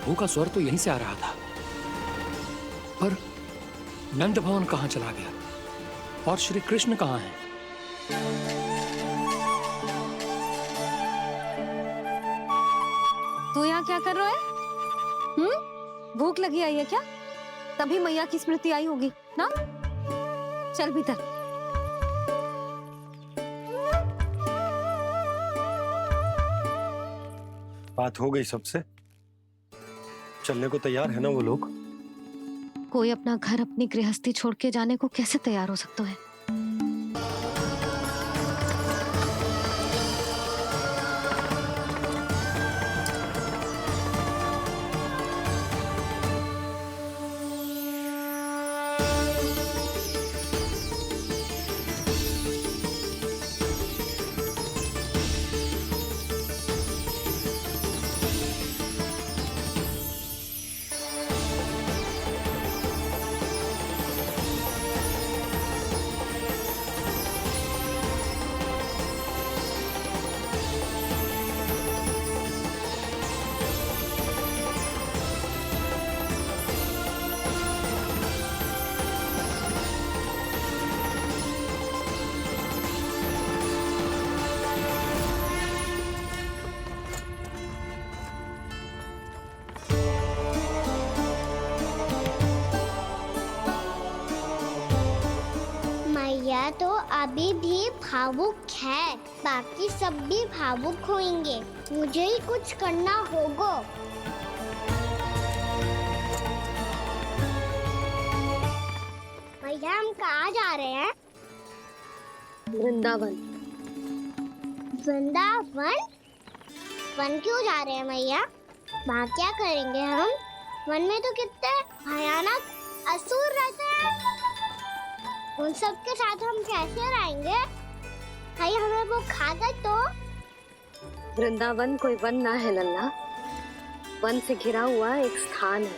प्रभु का स्वर तो यहीं से आ रहा था, पर नंद भवन कहां चला गया और श्री कृष्ण कहां हैं? तू यहाँ क्या कर रहा है? भूख लगी आई है क्या? तभी मैया की स्मृति आई होगी ना? चल भीतर। बात हो गई सबसे? चलने को तैयार है ना वो लोग? कोई अपना घर अपनी गृहस्थी छोड़ के जाने को कैसे तैयार हो सकता है? मैया तो अभी भी भावुक है, बाकी सब भी भावुक होंगे। मुझे ही कुछ करना होगा। भैया हम कहाँ जा रहे हैं? वृंदावन। वृंदावन? वन क्यों जा रहे हैं मैया? वहाँ क्या करेंगे हम? वन में तो कितने भयानक असुर रहते हैं। उन सब के साथ हम कैसे रहेंगे? भाई हमें वो खा गए तो? वृंदावन कोई वन ना है लल्ला, वन से घिरा हुआ एक स्थान है।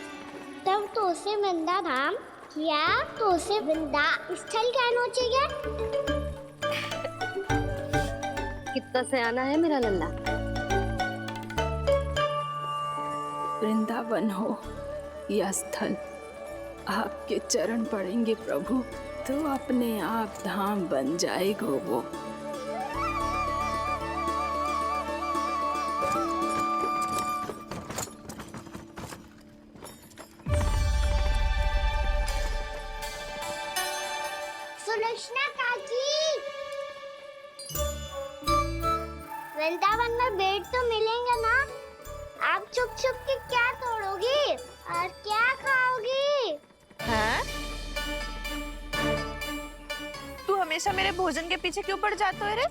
तब तो उसे वृंदा धाम या तो उसे वृंदा स्थल कहना चाहिए। कितना सयाना है मेरा लल्ला। वृंदावन हो या स्थल, आपके चरण पड़ेंगे प्रभु तो अपने आप धाम बन जाएगा वो। सुलक्षणा काकी, वृंदावन में बेट तो मिलेंगे ना? आप छुप छुप के क्या तोड़ोगी और क्या खाओगी? हाँ? तू हमेशा मेरे भोजन के पीछे क्यों पड़ जाता है रे?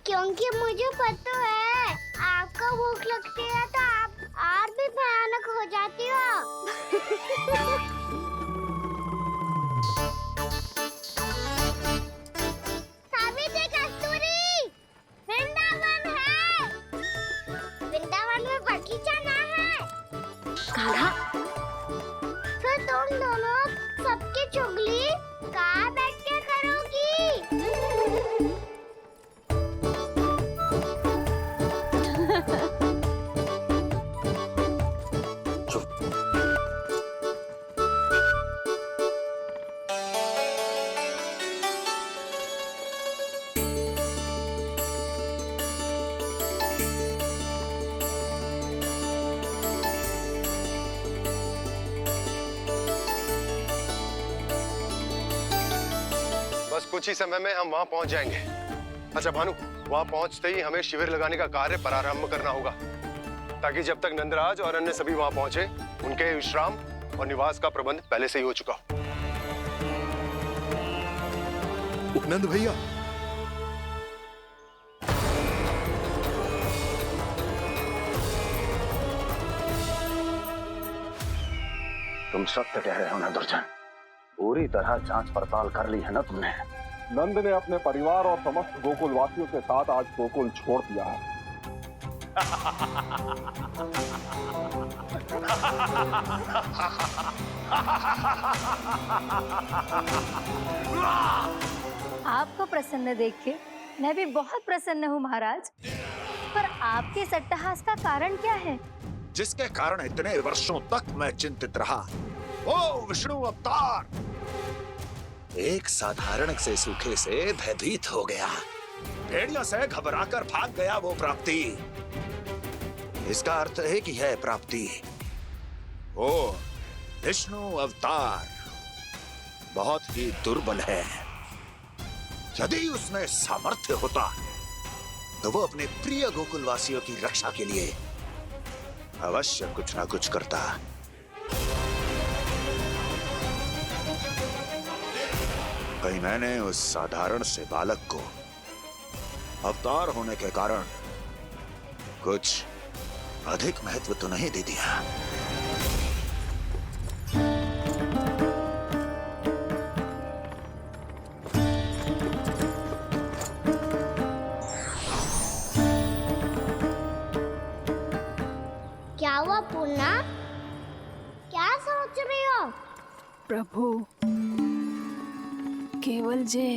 क्योंकि मुझे पता है आपको भूख लगती है तो आप और भी भयानक हो जाती हो। सावित्री कस्तूरी, वृंदावन है। वृंदावन में बगीचा ना है। कान्हा, फिर तुम दोनों सबकी चुगली कहाँ बैठ के करोगी? बस कुछ ही समय में हम वहां पहुंच जाएंगे। अच्छा भानु, वहां पहुंचते ही हमें शिविर लगाने का कार्य प्रारंभ करना होगा, ताकि जब तक नंदराज और अन्य सभी वहां पहुंचे उनके विश्राम और निवास का प्रबंध पहले से ही हो चुका हो। उपनंद भैया, तुम सत्य कह रहे हो ना दुर्जन? पूरी तरह जांच पड़ताल कर ली है ना तुमने? नंद ने अपने परिवार और समस्त गोकुल वासियों के साथ आज गोकुल छोड़ दिया है। आपको प्रसन्न देख के मैं भी बहुत प्रसन्न हूँ महाराज। पर आपके इस अट्टहास का कारण क्या है? जिसके कारण इतने वर्षों तक मैं चिंतित रहा, वो विष्णु अवतार एक साधारण से सूखे से भयभीत हो गया। भेड़ियों से घबराकर भाग गया वो प्राप्ति। इसका अर्थ है कि यह प्राप्ति, वो विष्णु अवतार बहुत ही दुर्बल है। यदि उसमें सामर्थ्य होता तो वो अपने प्रिय गोकुलवासियों की रक्षा के लिए अवश्य कुछ ना कुछ करता। कहीं मैंने उस साधारण से बालक को अवतार होने के कारण कुछ अधिक महत्व तो नहीं दे दिया। क्या हुआ पूर्णा? क्या सोच रही हो? प्रभु, केवल जे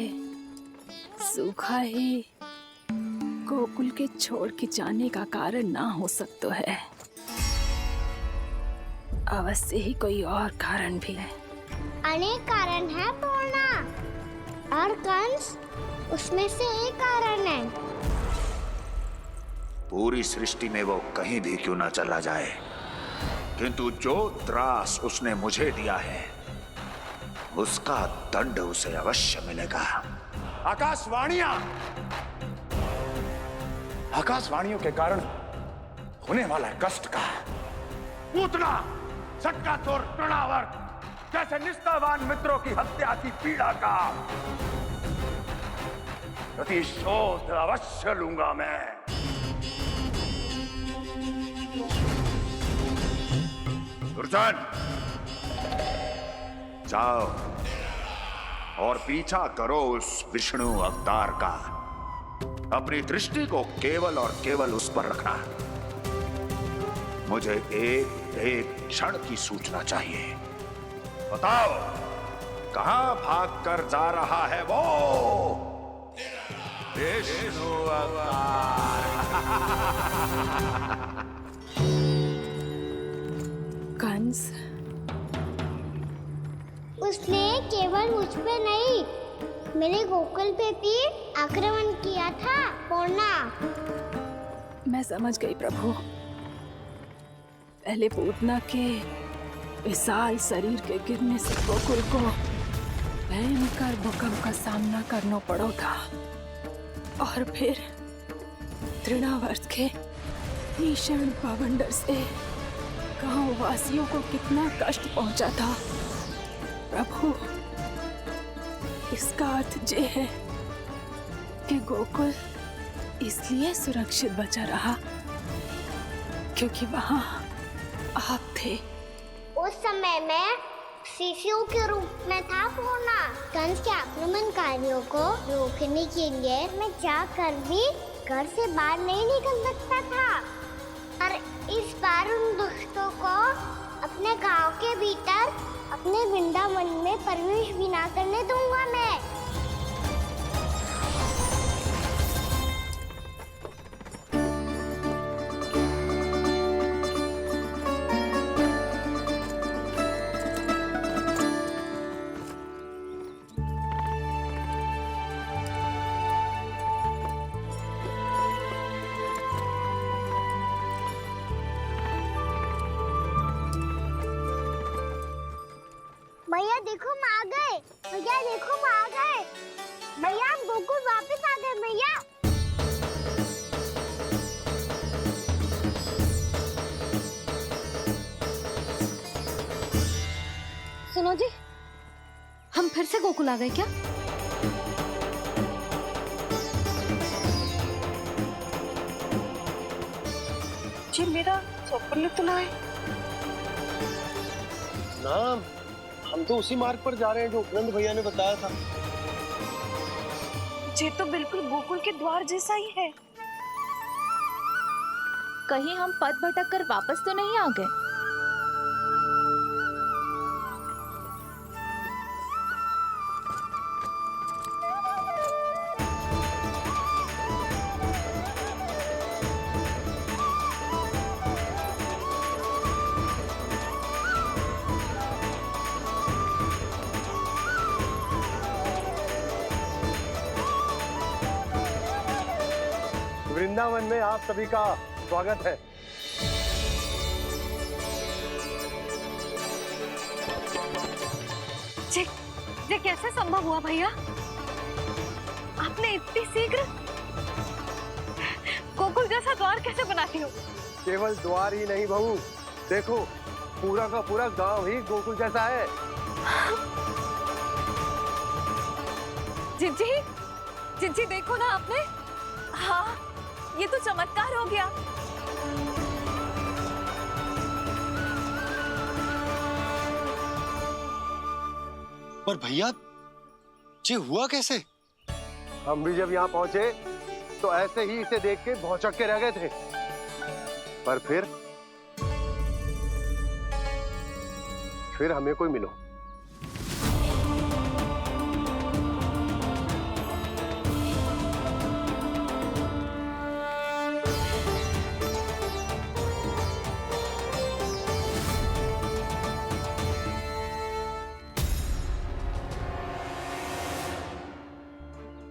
सूखा ही गोकुल के छोड़ के जाने का कारण ना हो सकता है, अवश्य ही कोई और कारण भी है। अनेक कारण है पूर्णा, और कंस उसमें से एक कारण है। पूरी सृष्टि में वो कहीं भी क्यों ना चला जाए, किंतु जो त्रास उसने मुझे दिया है उसका दंड उसे अवश्य मिलेगा। आकाशवाणियों के कारण होने वाला कष्ट का पूतना सटका चोर तृणावर्त जैसे निष्ठावान मित्रों की हत्या की पीड़ा का प्रतिशोध अवश्य लूंगा मैं। दुर्जन, जाओ और पीछा करो उस विष्णु अवतार का। अपनी दृष्टि को केवल और केवल उस पर रखना। मुझे एक एक क्षण की सूचना चाहिए। बताओ, कहां भागकर जा रहा है वो विष्णु अवतार? कंस, उसने केवल मुझ पे नहीं, मेरे गोकुल पे भी आक्रमण किया था पूर्णा। मैं समझ गई प्रभु। पहले पूतना के विशाल शरीर के गिरने से गोकुल को भयंकर भूकंप का सामना करना पड़ा था, और फिर तृणावर्त के भीषण पावंडर से गांव वासियों को कितना कष्ट पहुंचा था। प्रभु, इसका अर्थ ये है कि गोकुल इसलिए सुरक्षित बचा रहा क्योंकि वहां आप थे। उस समय मैं शिशु के रूप में था पूर्णा। कंस के आक्रमणकारियों को रोकने के लिए मैं जाकर भी घर से बाहर नहीं निकल सकता था, और इस बार उन दुष्टों को अपने गांव के भीतर अपने वृंदावन में प्रवेश भी ना करने दूंगा मैं। भैया देखो हम आ गए। भैया देखो हम आ गए। भैया हम गोकुल वापस आ गए भैया। सुनो जी, हम फिर से गोकुल आ गए क्या? जी मेरा स्वप्न तो ना है। ना, हम तो उसी मार्ग पर जा रहे हैं जो उपनंद भैया ने बताया था। ये तो बिल्कुल गोकुल के द्वार जैसा ही है। कहीं हम पथ भटक कर वापस तो नहीं आ गए? वृंदावन में आप सभी का स्वागत है। ये कैसे संभव हुआ भैया? आपने इतनी शीघ्र गोकुल जैसा द्वार कैसे बनाती हो? केवल द्वार ही नहीं बहू, देखो पूरा का पूरा गांव ही गोकुल जैसा है। जिज्जी, जिज्जी देखो ना आपने। हाँ, ये तो चमत्कार हो गया। पर भैया ये हुआ कैसे? हम भी जब यहाँ पहुंचे तो ऐसे ही इसे देख के भौचक के रह गए थे, पर फिर हमें कोई मिलो।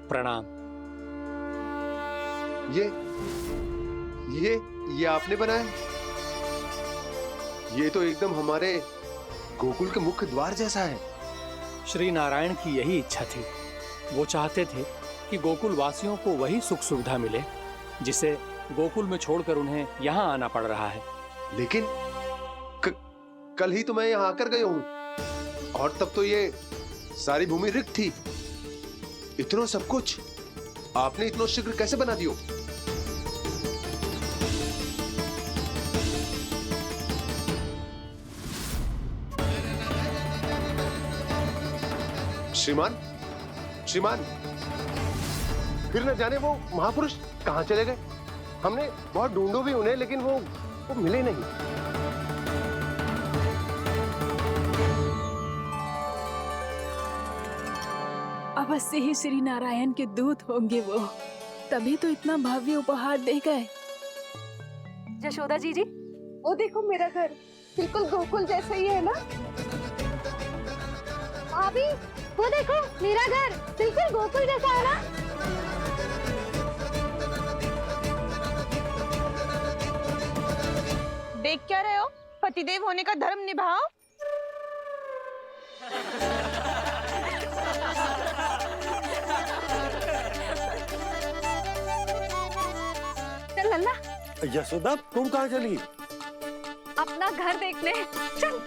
प्रणाम। ये आपने बनाया? ये तो एकदम हमारे गोकुल के मुख्य द्वार जैसा है। श्री नारायण की यही इच्छा थी। वो चाहते थे कि गोकुल वासियों को वही सुख सुविधा मिले जिसे गोकुल में छोड़कर उन्हें यहाँ आना पड़ रहा है। लेकिन कल ही तो मैं यहाँ आकर गया हूँ और तब तो ये सारी भूमि रिक्त थी। इतना सब कुछ आपने इतना शीघ्र कैसे बना दियो? श्रीमान, फिर न जाने वो महापुरुष कहाँ चले गए। हमने बहुत ढूंढो भी उन्हें, लेकिन वो मिले नहीं। अवश्य ही श्री नारायण के दूत होंगे वो, तभी तो इतना भव्य उपहार दे गए। यशोदा जी, वो देखो मेरा घर बिल्कुल गोकुल जैसा ही है ना। भाभी वो देखो मेरा घर बिल्कुल गोकुल जैसा है ना। देख क्या रहे हो? पतिदेव होने का धर्म निभाओ। चल लल्ला, यशोदा तुम कहाँ चली? अपना घर देखने चल।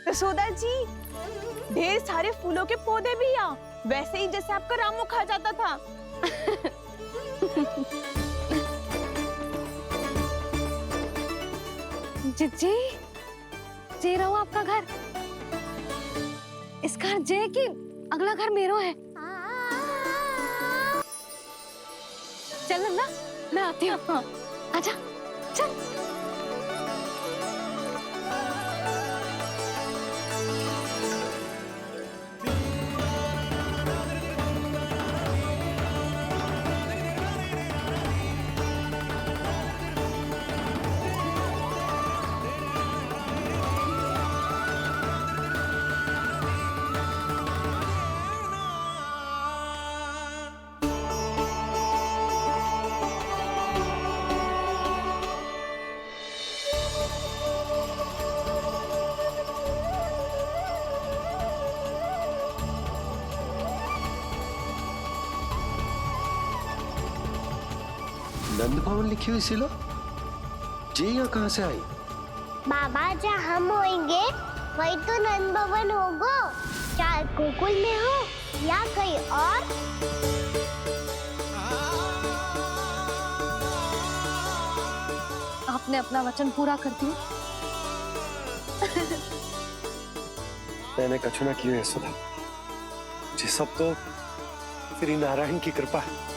यशोदा जी, ढेर सारे फूलों के पौधे भी यहाँ, वैसे ही जैसे आपका रामू खा जाता था। जिज्जी, जे रहो आपका घर। इस घर जे की अगला घर मेरो है। चल लल्ला, मैं आती हूँ। हाँ, आजा, चल। नंद भवन लिखी हुई सिला जी यहाँ कहाँ से आई? बाबा जहाँ हम होंगे वही तो नंद भवन होगा। चाहे गोकुल में हो या कहीं और। आपने अपना वचन पूरा कर दिया। मैंने कछु ना किए यशोदा, ये सब तो श्री नारायण की कृपा है।